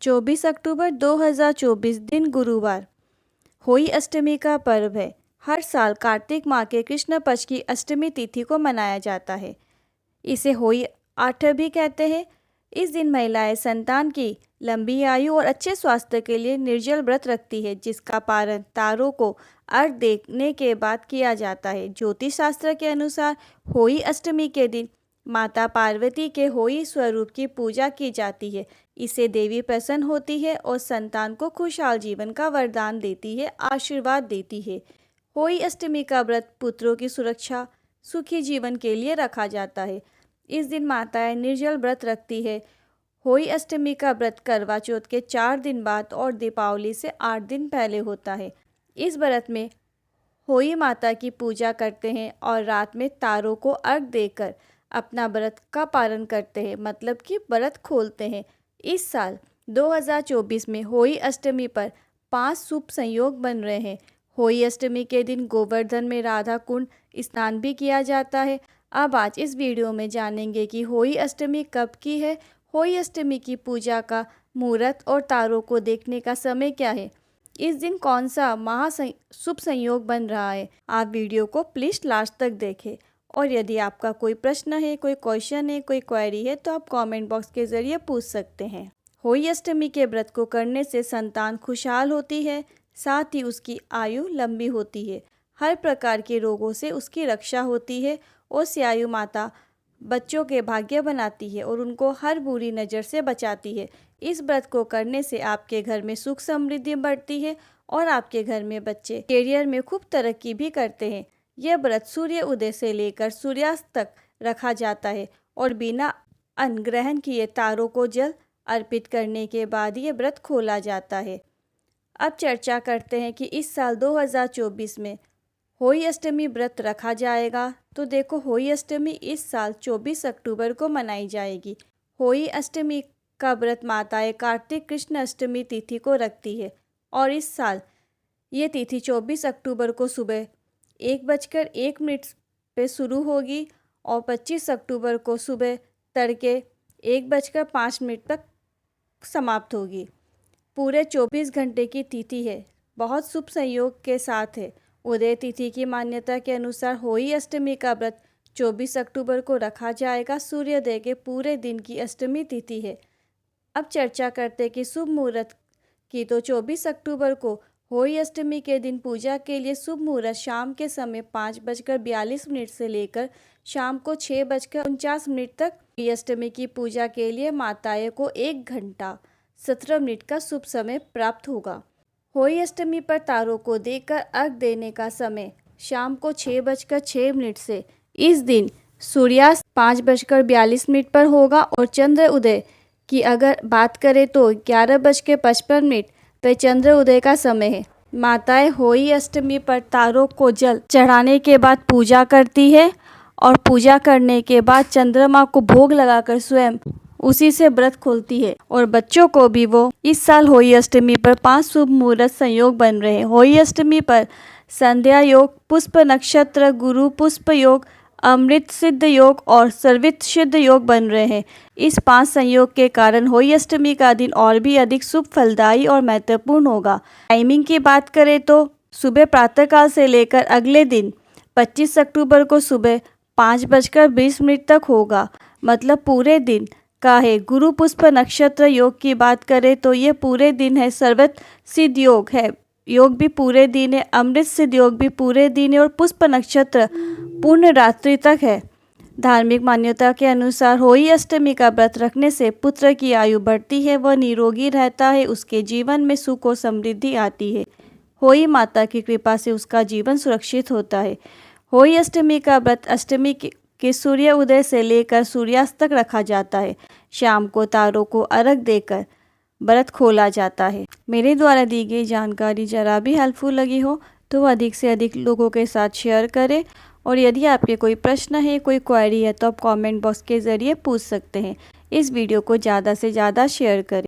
24 अक्टूबर 2024 दिन गुरुवार होई अष्टमी का पर्व है। हर साल कार्तिक माह के कृष्ण पक्ष की अष्टमी तिथि को मनाया जाता है। इसे होई आठ भी कहते हैं। इस दिन महिलाएं संतान की लंबी आयु और अच्छे स्वास्थ्य के लिए निर्जल व्रत रखती है, जिसका पारण तारों को अर्घ देने के बाद किया जाता है। ज्योतिष शास्त्र के अनुसार होई अष्टमी के दिन माता पार्वती के होई स्वरूप की पूजा की जाती है। इससे देवी प्रसन्न होती है और संतान को खुशहाल जीवन का वरदान देती है, आशीर्वाद देती है। होई अष्टमी का व्रत पुत्रों की सुरक्षा, सुखी जीवन के लिए रखा जाता है। इस दिन माताएं निर्जल व्रत रखती है। होई अष्टमी का व्रत करवा चौथ के 4 दिन बाद और दीपावली से 8 दिन पहले होता है। इस व्रत में होई माता की पूजा करते हैं और रात में तारों को अर्घ देकर अपना व्रत का पालन करते हैं, मतलब कि व्रत खोलते हैं। इस साल 2024 में होई अष्टमी पर 5 शुभ संयोग बन रहे हैं। होई अष्टमी के दिन गोवर्धन में राधा कुंड स्नान भी किया जाता है। अब आज इस वीडियो में जानेंगे कि होई अष्टमी कब की है, होई अष्टमी की पूजा का मुहूर्त और तारों को देखने का समय क्या है, इस दिन कौन सा शुभ संयोग बन रहा है। आप वीडियो को प्लीज़ लास्ट तक देखें और यदि आपका कोई प्रश्न है, कोई क्वेश्चन है, कोई क्वेरी है तो आप कमेंट बॉक्स के ज़रिए पूछ सकते हैं। होई अष्टमी के व्रत को करने से संतान खुशहाल होती है, साथ ही उसकी आयु लंबी होती है। हर प्रकार के रोगों से उसकी रक्षा होती है और स्यायु माता बच्चों के भाग्य बनाती है और उनको हर बुरी नज़र से बचाती है। इस व्रत को करने से आपके घर में सुख समृद्धि बढ़ती है और आपके घर में बच्चे करियर में खूब तरक्की भी करते हैं। यह व्रत सूर्य उदय से लेकर सूर्यास्त तक रखा जाता है और बिना अन्न ग्रहण किए तारों को जल अर्पित करने के बाद ये व्रत खोला जाता है। अब चर्चा करते हैं कि इस साल 2024 में होई अष्टमी व्रत रखा जाएगा। तो देखो, होई अष्टमी इस साल 24 अक्टूबर को मनाई जाएगी। होई अष्टमी का व्रत माताएं कार्तिक कृष्ण अष्टमी तिथि को रखती है और इस साल ये तिथि 24 अक्टूबर को सुबह 1:01 पे शुरू होगी और 25 अक्टूबर को सुबह तड़के 1:05 तक समाप्त होगी। पूरे 24 घंटे की तिथि है, बहुत शुभ संयोग के साथ है। उदय तिथि की मान्यता के अनुसार होई अष्टमी का व्रत 24 अक्टूबर को रखा जाएगा। सूर्योदय के पूरे दिन की अष्टमी तिथि है। अब चर्चा करते हैं कि शुभ मुहूर्त की। तो 24 अक्टूबर को होई अष्टमी के दिन पूजा के लिए शुभ मुहूर्त शाम के समय 5:42 से लेकर शाम को 6:49 तक। होई अष्टमी की पूजा के लिए माताएं को 1 घंटा 17 मिनट का शुभ समय प्राप्त होगा। होई अष्टमी पर तारों को देखकर अर्घ देने का समय शाम को 6:06 से। इस दिन सूर्यास्त 5:42 पर होगा और चंद्र उदय की अगर बात करें तो 11:55 पर चंद्र उदय का समय है। माताएं होई अष्टमी पर तारों को जल चढ़ाने के बाद पूजा करती है और पूजा करने के बाद चंद्रमा को भोग लगाकर स्वयं उसी से व्रत खोलती है और बच्चों को भी वो इस साल होई अष्टमी पर 5 शुभ मुहूर्त संयोग बन रहे हैं। होई अष्टमी पर संध्या योग, पुष्प नक्षत्र, गुरु पुष्प योग, अमृत सिद्ध योग और सर्वित सिद्ध योग बन रहे हैं। इस 5 संयोग के कारण होई अष्टमी का दिन और भी अधिक शुभ, फलदायी और महत्वपूर्ण होगा। टाइमिंग की बात करें तो सुबह प्रातःकाल से लेकर अगले दिन 25 अक्टूबर को सुबह 5:20 तक होगा, मतलब पूरे दिन का है। गुरु पुष्प नक्षत्र योग की बात करें तो ये पूरे दिन है। सर्वित सिद्ध योग है, योग भी पूरे दिन है। अमृत सिद्ध योग भी पूरे दिन है और पुष्प नक्षत्र पूर्ण रात्रि तक है। धार्मिक मान्यता के अनुसार होई अष्टमी का व्रत रखने से पुत्र की आयु बढ़ती है, वह निरोगी रहता है, उसके जीवन में सुख और समृद्धि आती है। होई माता की कृपा से उसका जीवन सुरक्षित होता है। होई अष्टमी का व्रत अष्टमी के सूर्य उदय से लेकर सूर्यास्त तक रखा जाता है। शाम को तारों को अर्घ देकर व्रत खोला जाता है। मेरे द्वारा दी गई जानकारी जरा भी हेल्पफुल लगी हो तो अधिक से अधिक लोगों के साथ शेयर करें और यदि आपके कोई प्रश्न है, कोई क्वेरी है तो आप कमेंट बॉक्स के ज़रिए पूछ सकते हैं। इस वीडियो को ज़्यादा से ज़्यादा शेयर करें।